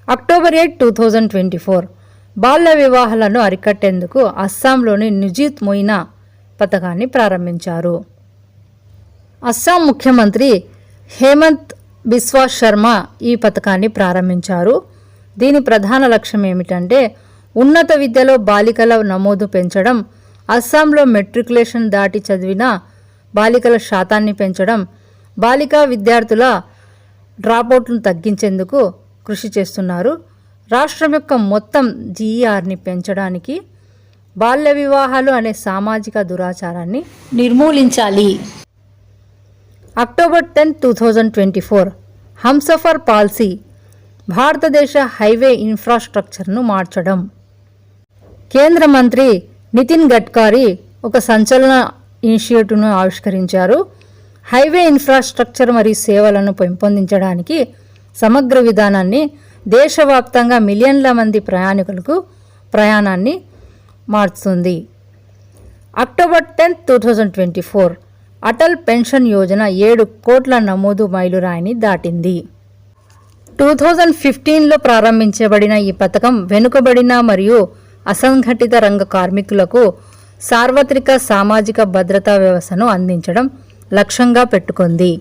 October 8, 2024 బాల్య వివాహాలను అరికట్టేందుకు అస్సాంలోని నిజీత్ మొయినా పథకాన్ని ప్రారంభించారు. అస్సాం ముఖ్యమంత్రి హేమంత్ బిస్వా శర్మ ఈ పథకాన్ని ప్రారంభించారు. దీని ప్రధాన లక్ష్యం ఏమిటంటే ఉన్నత విద్యలో బాలికల నమోదు పెంచడం, అస్సాంలో మెట్రికులేషన్ దాటి చదివిన బాలికల శాతాన్ని పెంచడం, బాలికా విద్యార్థుల డ్రాపౌట్లను తగ్గించేందుకు కృషి చేస్తున్నారు. రాష్ట్రం యొక్క మొత్తం జీఈఆర్ని పెంచడానికి బాల్య వివాహాలు అనే సామాజిక దురాచారాన్ని నిర్మూలించాలి. అక్టోబర్ 10, 2024 హంసఫర్ పాలసీ భారతదేశ హైవే ఇన్ఫ్రాస్ట్రక్చర్ను మార్చడం. కేంద్ర మంత్రి నితిన్ గడ్కరీ ఒక సంచలన ఇనిషియేటివ్ను ఆవిష్కరించారు. హైవే ఇన్ఫ్రాస్ట్రక్చర్ మరియు సేవలను పెంపొందించడానికి సమగ్ర విధానాన్ని దేశవ్యాప్తంగా మిలియన్ల మంది ప్రయాణికులకు ప్రయాణాన్ని మార్చుతుంది. అక్టోబర్ 10, 2024 అటల్ పెన్షన్ యోజన 7 కోట్ల నమోదు మైలురాయిని దాటింది. 2015లో ప్రారంభించబడిన ఈ పథకం వెనుకబడిన మరియు అసంఘటిత రంగ కార్మికులకు సార్వత్రిక సామాజిక భద్రతా వ్యవస్థను అందించడం లక్ష్యంగా పెట్టుకుంది.